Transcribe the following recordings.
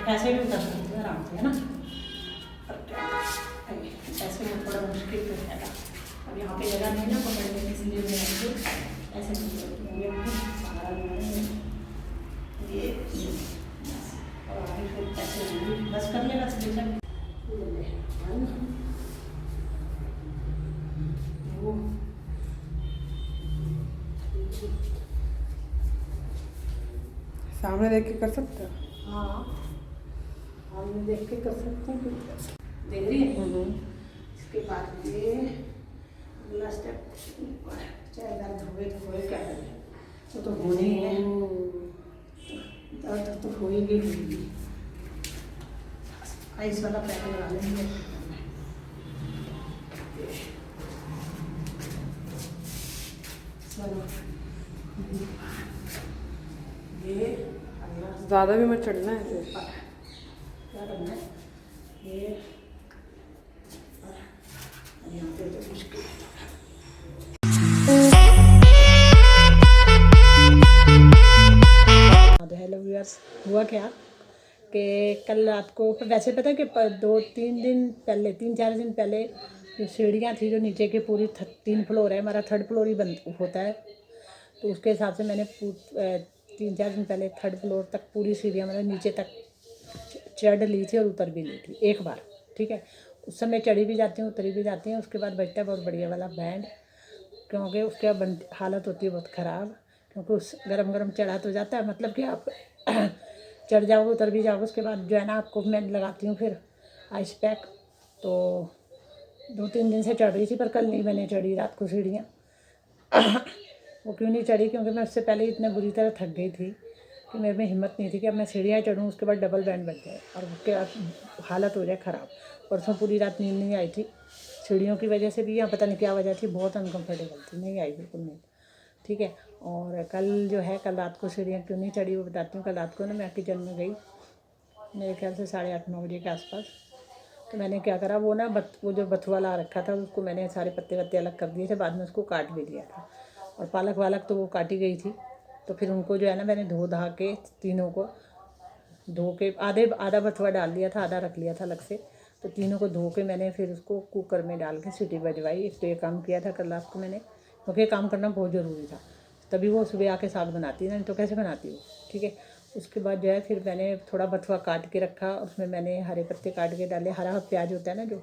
ऐसे भी उतर सकते हैं आराम से, है ना। पर क्या ऐसे में थोड़ा मुश्किल तो है। अब यहाँ पे जगह नहीं ना पकड़ने की, इसलिए मैं ऐसे नहीं करती हूँ। ये बस, और आगे फिर ऐसे बस कर लेगा बेचक वो। सामने देख के कर सकते हो। हाँ, हम देख के कर सकते हैं। देख रही है। इसके बाद ये अगला स्टेप, चाहे दर्द हुए तो हुए, क्या करें, वो तो होने ही है, दर्द तो होएगी होएगी। आइस वाला पैक लगा लेंगे। चलो ये अगला ज़्यादा भी मत चढ़ना है ऐसे। क्या करना है, ये यहाँ पे तो मुश्किल है। हेलो व्यूअर्स, हुआ क्या कि कल रात को, वैसे पता है कि 2-3 दिन पहले, 3-4 दिन पहले जो सीढ़ियाँ थी जो नीचे की पूरी 3 फ्लोर है, हमारा 3rd फ्लोर ही बंद होता है, तो उसके हिसाब से मैंने 3-4 दिन पहले 3rd फ्लोर तक पूरी सीढ़ियाँ मतलब नीचे तक चढ़ ली थी और उतर भी ली थी एक बार। ठीक है, उस समय चढ़ी भी जाती हूँ, उतरी भी जाती हैं। उसके बाद बजता है बहुत बढ़िया वाला बैंड, क्योंकि उसके बाद हालत होती है बहुत ख़राब, क्योंकि उस गरम गरम चढ़ा तो जाता है, मतलब कि आप चढ़ जाओगे उतर भी जाओगे। उसके बाद जो है ना, आपको मैं लगाती हूँ फिर आइस पैक। तो 2-3 दिन से चढ़ रही थी, पर कल नहीं मैंने चढ़ी रात को सीढ़ियाँ। वो क्यों नहीं चढ़ी, क्योंकि मैं उससे पहले इतने बुरी तरह थक गई थी कि मेरे में हिम्मत नहीं थी कि अब मैं सीढ़ियाँ चढ़ूँ, उसके बाद डबल बैंड बज जाए और उसके बाद हालत हो जाए ख़राब। परसों पूरी रात नींद नहीं आई थी सीढ़ियों की वजह से भी, या पता नहीं क्या वजह थी, बहुत अनकम्फर्टेबल थी, नहीं आई बिल्कुल नींद। ठीक है, और कल जो है, कल रात को सीढ़ियाँ क्यों नहीं चढ़ी वो बताती हूँ। कल रात को ना मैं किचन में गई, मेरे ख्याल से 8:30-9 बजे के आसपास। तो मैंने क्या करा, वो ना वो जो बथुआ ला रखा था उसको मैंने सारे पत्ते वत्ते अलग कर दिए थे, बाद में उसको काट भी दिया था। और पालक वालक तो वो काटी गई थी, तो फिर उनको जो है ना मैंने धो धा के तीनों को धो के आधा बथुआ डाल दिया था, आधा रख लिया था अलग से। तो तीनों को धो के मैंने फिर उसको कुकर में डाल के सीटी बजवाई। एक तो ये काम किया था कल रात को मैंने, क्योंकि ये काम करना बहुत ज़रूरी था, तभी वो सुबह आके साग बनाती है, नहीं तो कैसे बनाती हो। ठीक है, उसके बाद जो है फिर मैंने थोड़ा बथुआ काट के रखा, उसमें मैंने हरे पत्ते काट के डाले, हरा प्याज होता है ना जो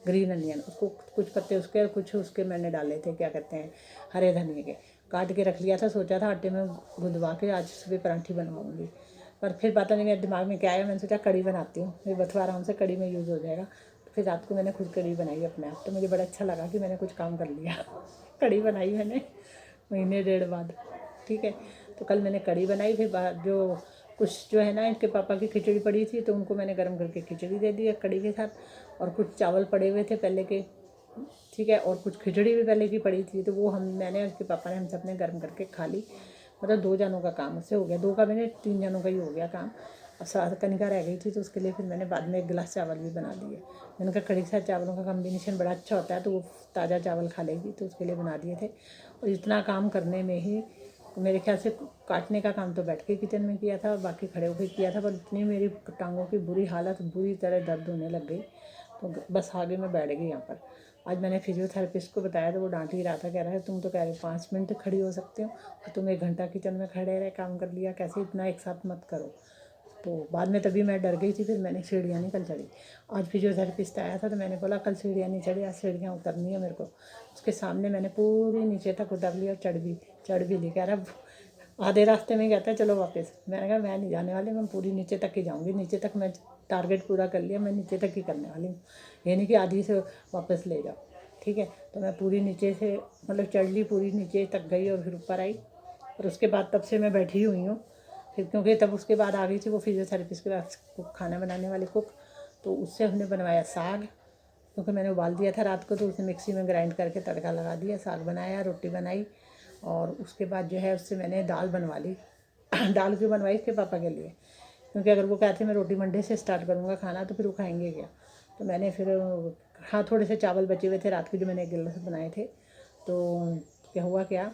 ग्रीन अनियन, उसको कुछ पत्ते उसके और कुछ उसके मैंने डाले थे, क्या कहते हैं, हरे धनिए के, काट के रख लिया था। सोचा था आटे में गुदवा के आज सुबह परांठी बनवाऊँगी, पर फिर पता नहीं मेरे दिमाग में क्या आया, मैंने सोचा कड़ी बनाती हूँ, मेरे बथुआ आराम से कड़ी में यूज़ हो जाएगा। तो फिर रात को मैंने खुद कड़ी बनाई अपने आप, तो मुझे बड़ा अच्छा लगा कि मैंने कुछ काम कर लिया। कड़ी बनाई मैंने महीने 1.5 बाद। ठीक है, तो कल मैंने कड़ी बनाई। फिर बाद जो कुछ जो है ना, इनके पापा की खिचड़ी पड़ी थी, तो उनको मैंने गर्म करके खिचड़ी दे दी कड़ी के साथ, और कुछ चावल पड़े हुए थे पहले के। ठीक है, और कुछ खिचड़ी भी पहले की पड़ी थी, तो वो मैंने उसके पापा ने हम सब ने गर्म करके खा ली। मतलब 2 जनों का काम उससे हो गया, 2 का मैंने 3 जनों का ही हो गया काम। और साथ कनिका रह गई थी, तो उसके लिए फिर मैंने बाद में 1 गिलास चावल भी बना दिए। मैंने कहा कड़ी के साथ चावलों का कॉम्बिनेशन बड़ा अच्छा होता है, तो वो ताज़ा चावल खा लेगी, तो उसके लिए बना दिए थे। और इतना काम करने में ही मेरे ख्याल से काटने का काम तो बैठ के किचन में किया था, बाकी खड़े होकर किया था, पर इतनी मेरी टांगों की बुरी हालत, बुरी तरह दर्द होने लग गई, तो बस आगे मैं बैठ गई यहाँ पर। आज मैंने फिजियोथेरेपिस्ट को बताया, तो वो डांट ही रहा था, कह रहा है तुम तो कह रहे 5 मिनट खड़ी हो सकते हो और तुम 1 घंटा किचन में खड़े रहे काम कर लिया, कैसे इतना एक साथ मत करो। तो बाद में तभी मैं डर गई थी, फिर मैंने सीढ़ियाँ नहीं कल चढ़ी। आज फिजियोथेरेपिस्ट आया था, तो मैंने बोला कल सीढ़ियाँ नहीं चढ़ी, आज सीढ़ियाँ उतरनी है मेरे को। उसके सामने मैंने पूरी नीचे तक उतर ली और चढ़ भी ली। कह रहा आधे रास्ते में कहता है चलो वापस। मैंने कहा मैं नहीं जाने वाली, मैं पूरी नीचे तक ही जाऊँगी, नीचे तक मैं टारगेट पूरा कर लिया, मैं नीचे तक ही करने वाली हूँ, ये नहीं कि आधी से वापस ले जाओ। ठीक है, तो मैं पूरी नीचे से मतलब चढ़ ली, पूरी नीचे तक गई और फिर ऊपर आई। और उसके बाद तब से मैं बैठी हुई हूँ फिर, क्योंकि तब उसके बाद आ गई थी वो फिजियोथेरेपिस्ट के पास कुक, खाना बनाने वाली कुक, तो उससे हमने बनवाया साग, क्योंकि मैंने उबाल दिया था रात को, तो उसने मिक्सी में ग्राइंड करके तड़का लगा दिया, साग बनाया, रोटी बनाई। और उसके बाद जो है उससे मैंने दाल बनवा ली। दाल क्यों बनवाई, इसके पापा के लिए, क्योंकि अगर वो कहते मैं रोटी मंडे से स्टार्ट करूँगा खाना, तो फिर वो खाएंगे क्या। तो मैंने फिर हाँ थोड़े से चावल बचे हुए थे रात के, जो मैंने 1 गिलास बनाए थे, तो क्या हुआ क्या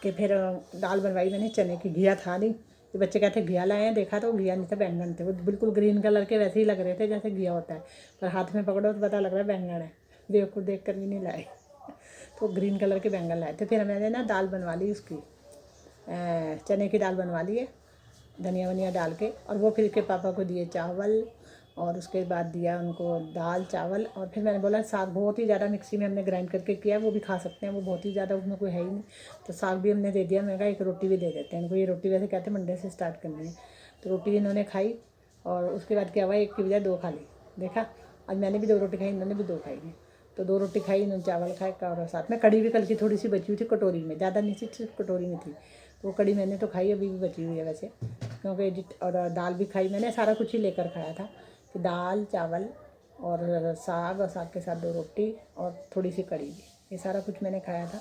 कि फिर दाल बनवाई मैंने चने की, घिया था नहीं, ये बच्चे कहते घिया लाए हैं, देखा तो घिया नहीं था, बैंगन थे। वो बिल्कुल ग्रीन कलर के वैसे ही लग रहे थे जैसे घिया होता है, पर हाथ में पकड़ो तो पता लग रहा है बैंगन है। बेवकूफ़ देख कर भी नहीं लाए। तो ग्रीन कलर के बैंगन लाए थे। फिर मैंने ना दाल बनवा ली उसकी, चने की दाल बनवा ली है धनिया वनिया डाल के। और वो फिर के पापा को दिए चावल, और उसके बाद दिया उनको दाल चावल। और फिर मैंने बोला साग बहुत ही ज़्यादा मिक्सी में हमने ग्राइंड करके किया है, वो भी खा सकते हैं, वो बहुत ही ज़्यादा उसमें कोई है ही नहीं। तो साग भी हमने दे दिया। मैं कहा एक रोटी भी दे देते हैं इनको, ये रोटी वैसे कहते हैं मंडे से स्टार्ट करनी है। तो रोटी इन्होंने खाई, और उसके बाद क्या हुआ, एक की बजाय दो खा ली। देखा, आज मैंने भी 2 रोटी खाई, इन्होंने भी 2 खाई है। तो 2 रोटी खाई, इन्होंने चावल खाए, और साथ में कड़ी भी कल की थोड़ी सी बची हुई थी कटोरी में, ज़्यादा नहीं थी, सिर्फ कटोरी में थी। तो वो कड़ी मैंने तो खाई, अभी भी बची हुई है वैसे, क्योंकि और दाल भी खाई मैंने, सारा कुछ ही लेकर खाया था कि दाल चावल और साग के साथ 2 रोटी और थोड़ी सी कड़ी भी, ये सारा कुछ मैंने खाया था।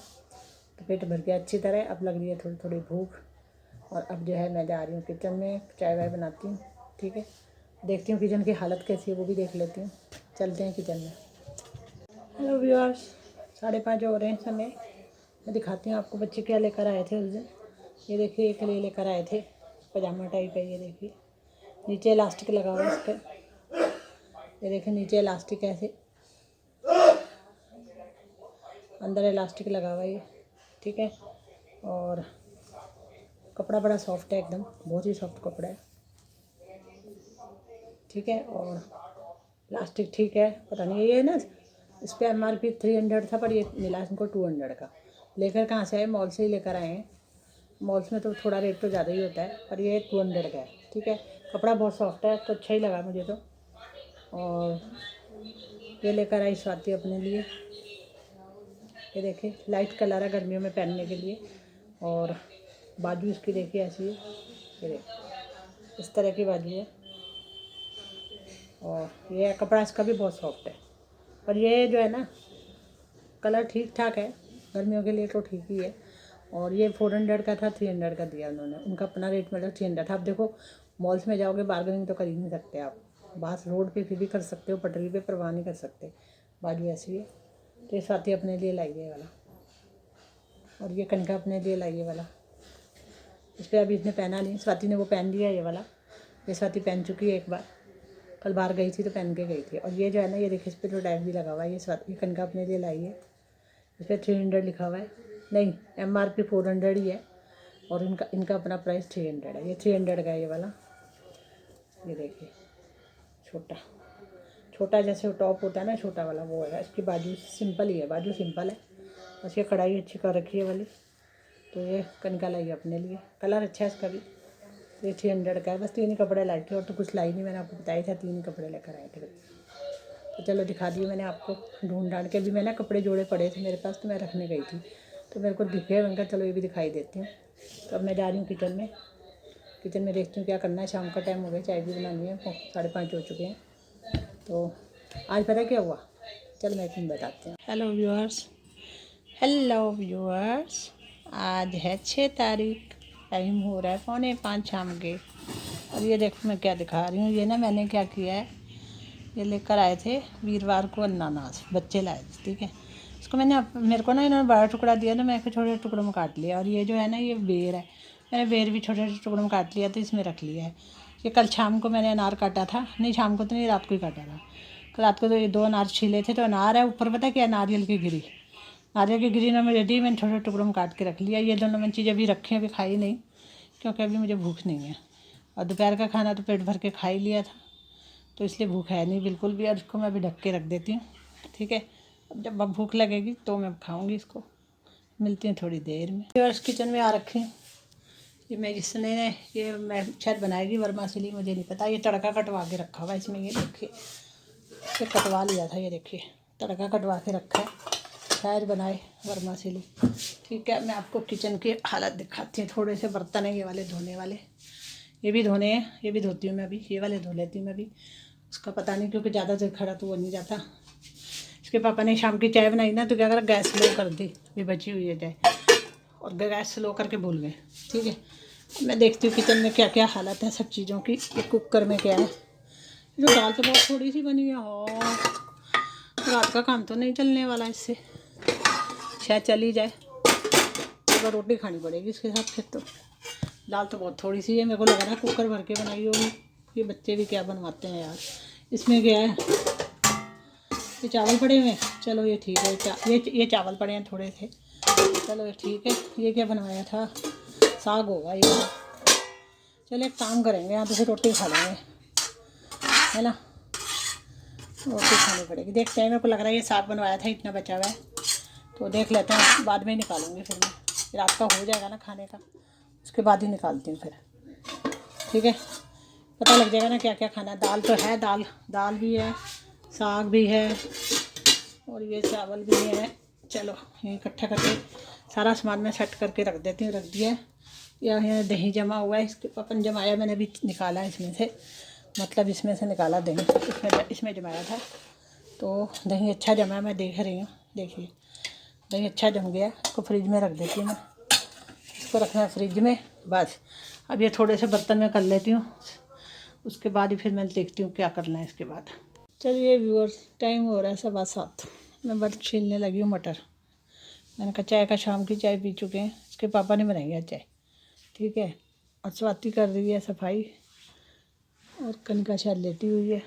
तो पेट भर गया अच्छी तरह। अब लग रही है थोड़ी थोड़ी भूख, और अब जो है मैं जा रही हूँ किचन में, चाय वाय बनाती हूँ। ठीक है, देखती हूँ किचन की हालत कैसी है, वो भी देख लेती हूँ। चलते हैं किचन में। हेलो व्यूअर्स, 5:30 हो रहे हैं समय। मैं दिखाती हूँ आपको बच्चे क्या लेकर आए थे उस दिन। ये देखिए, एक लिए लेकर आए थे पजामा टाइप है, ये देखिए नीचे इलास्टिक लगा हुआ है इसका। ये देखिए नीचे इलास्टिक ऐसे, अंदर इलास्टिक लगा हुआ है ये। ठीक है, और कपड़ा बड़ा सॉफ्ट है एकदम, बहुत ही सॉफ्ट कपड़ा है। ठीक है, और प्लास्टिक ठीक है, पता नहीं ये ना, इस पर MRP 300 था, पर ये मिला इनको 200 का। लेकर कहाँ से आए, मॉल से ही लेकर आए हैं। मॉल्स में तो थोड़ा रेट तो ज़्यादा ही होता है, पर ये 200 का है। ठीक है, कपड़ा बहुत सॉफ्ट है, तो अच्छा ही लगा मुझे तो। और ये लेकर आई स्वाति अपने लिए, ये देखिए लाइट कलर है गर्मियों में पहनने के लिए। और बाजू इसकी देखिए ऐसी है, ये देखिए इस तरह की बाजू है। और ये कपड़ा इसका भी बहुत सॉफ्ट है, पर ये जो है ना कलर ठीक ठाक है, गर्मियों के लिए तो ठीक ही है। और ये 400 का था, 300 का दिया उन्होंने, उनका अपना रेट मतलब 300 था। अब देखो मॉल्स में जाओगे बार्गेनिंग तो कर ही नहीं सकते आप, बाहर रोड पे फिर भी कर सकते हो, पटरी पे परवाह नहीं कर सकते। बाजू ऐसी है। तो ये स्वाति अपने लिए लाई है वाला, और ये कनका अपने लिए लाई है वाला। इस पर अभी इसने पहना नहीं, स्वाति ने वो पहन लिया ये वाला। ये स्वाति पहन चुकी है एक बार, कल बाहर गई थी तो पहन के गई थी। और ये जो है ना, ये देखिए इस पर जो टैग भी लगा हुआ है, ये स्वाति कनका अपने लिए लाई है। इस पर 300 लिखा हुआ है, नहीं MRP 400 ही है, और इनका अपना प्राइस 300 है। ये 300 का है ये वाला। ये देखिए छोटा छोटा जैसे टॉप होता है ना, छोटा वाला वो है। इसकी बाजू सिंपल ही है, बाजू सिंपल है, बस ये कढ़ाई अच्छी कर रखी है वाली। तो ये कनका लाई है अपने लिए, कलर अच्छा है इसका भी। ये 300 का है। बस 3 ही कपड़े लाई थे, और तो कुछ लाई नहीं, मैंने आपको बताया था 3 ही कपड़े लेकर आए थे। तो चलो दिखा दिए मैंने आपको, ढूंढ ढांड के भी। मैं ना कपड़े जोड़े पड़े थे मेरे पास, तो मैं रखने गई थी, तो मेरे को दिखे, मैंने कहा चलो ये भी दिखाई देती हूँ। तो अब मैं जा रही हूँ किचन में। किचन में देखती हूँ क्या करना है, शाम का टाइम हो गया, चाय भी बनानी है, 5:30 हो चुके हैं। तो आज पता क्या हुआ, चल मैं तुम्हें बताती हूँ। हेलो व्यूअर्स, आज है 6 तारीख, टाइम हो रहा है 4:45 शाम के। और ये देखो मैं क्या दिखा रही हूँ। ये ना मैंने क्या किया है, ये लेकर आए थे वीरवार को अनानास, बच्चे लाए थे। ठीक है, इसको मेरे को ना इन्होंने बड़ा टुकड़ा दिया, तो मैं इसको छोटे छोटे टुकड़ों में काट लिया। और ये जो है ना, ये बेर है, मैंने बेर भी छोटे छोटे टुकड़ों में काट लिया, तो इसमें रख लिया है। ये कल शाम को मैंने अनार काटा था, नहीं शाम को तो नहीं, रात को ही काटा था। कल रात को तो ये 2 अनार छीले थे, तो अनार है ऊपर, पता क्या, नारियल की गिरी ना मुझे दी, मैंने छोटे टुकड़ों में काट के रख लिया। ये दोनों मैंने चीज़ें अभी रखी, अभी खाई नहीं, क्योंकि अभी मुझे भूख नहीं है। और दोपहर का खाना तो पेट भर के खा ही लिया था, तो इसलिए भूख है नहीं बिल्कुल भी। और इसको मैं अभी ढक के रख देती हूँ। ठीक है, अब जब भूख लगेगी तो मैं खाऊंगी इसको। मिलती हूँ थोड़ी देर में। व्यूअर्स, किचन में आ रखी हूँ। ये मैं जिसने ये मैं शायद बनाएगी वर्मासिली, मुझे नहीं पता। ये तड़का कटवा के रखा हुआ इसमें, ये देखिए, ये कटवा लिया था, ये देखिए तड़का कटवा के रखा है, शायद बनाए वर्मासिली। ठीक है, मैं आपको किचन की हालत दिखाती हूँ। थोड़े से बर्तन है ये वाले धोने वाले, ये भी धोने हैं, ये भी धोती हूँ मैं अभी, ये वाले धो लेती हूँ मैं भी। उसका पता नहीं, क्योंकि ज़्यादा देर खड़ा तो वो नहीं जाता। इसके पापा ने शाम की चाय बनाई ना, तो क्या करा, गैस स्लो कर दी, ये बची हुई है चाय, और गैस स्लो करके भूल गए। ठीक है, मैं देखती हूँ किचन में क्या क्या हालत है सब चीज़ों की। ये कुकर में क्या है, जो दाल तो बहुत थोड़ी सी बनी है, और रात का काम तो नहीं चलने वाला इससे, शायद चली जाए, तो रोटी खानी पड़ेगी इसके साथ फिर तो। दाल तो बहुत थोड़ी सी है, मेरे को लग रहा है कुकर भर के बनाई होगी। ये बच्चे भी क्या बनवाते हैं यार। इसमें क्या है, ये चावल पड़े हुए हैं, चलो ये ठीक है। ये चावल पड़े हैं थोड़े से, चलो ये ठीक है। ये क्या बनवाया था, साग होगा ये। चलो एक काम करेंगे, यहाँ तो फिर रोटी खा लेंगे, है ना। रोटी खानी पड़ेगी, देखते हैं। मेरे को लग रहा है ये साग बनवाया था, इतना बचा हुआ है तो देख लेते हैं, बाद में ही निकालूंगी। फिर मैं रात का हो जाएगा ना खाने का, उसके बाद ही निकालती हूँ फिर, ठीक है। पता लग जाएगा ना क्या क्या खाना है। दाल तो है, दाल भी है, साग भी है और ये चावल भी है। चलो ये इकट्ठा करके सारा सामान मैं सेट करके रख देती हूँ। रख दिया है। यहाँ दही जमा हुआ है, इसके अपन जमाया मैंने अभी निकाला है इसमें से, मतलब इसमें से निकाला दही, इसमें जमाया था। तो दही अच्छा जमा है, मैं देख रही हूँ, देखिए दही अच्छा जम गया। इसको फ्रिज में रख देती हूँ मैं, इसको रखना है फ्रिज में बस। अब ये थोड़े से बर्तन में कर लेती हूँ, उसके बाद ही फिर मैं देखती हूँ क्या करना है इसके बाद। चलिए व्यूअर्स, टाइम हो रहा है 7:15। मैं बस छीलने लगी हूँ मटर। मैंने कहा चाय का, शाम की चाय पी चुके हैं, इसके पापा ने बनाई है चाय, ठीक है। और स्वाति कर रही है सफाई और कनिका शायद लेटी हुई है,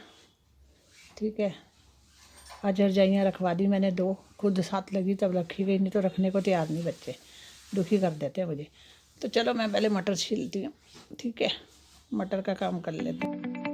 ठीक है। आज रजाइयाँ रखवा दी मैंने 2, खुद साथ लगी तब रखी गई, नहीं तो रखने को तैयार नहीं बच्चे, दुखी कर देते हैं मुझे। तो चलो मैं पहले मटर छीलती हूँ, ठीक है, मटर का काम कर लेती हूँ।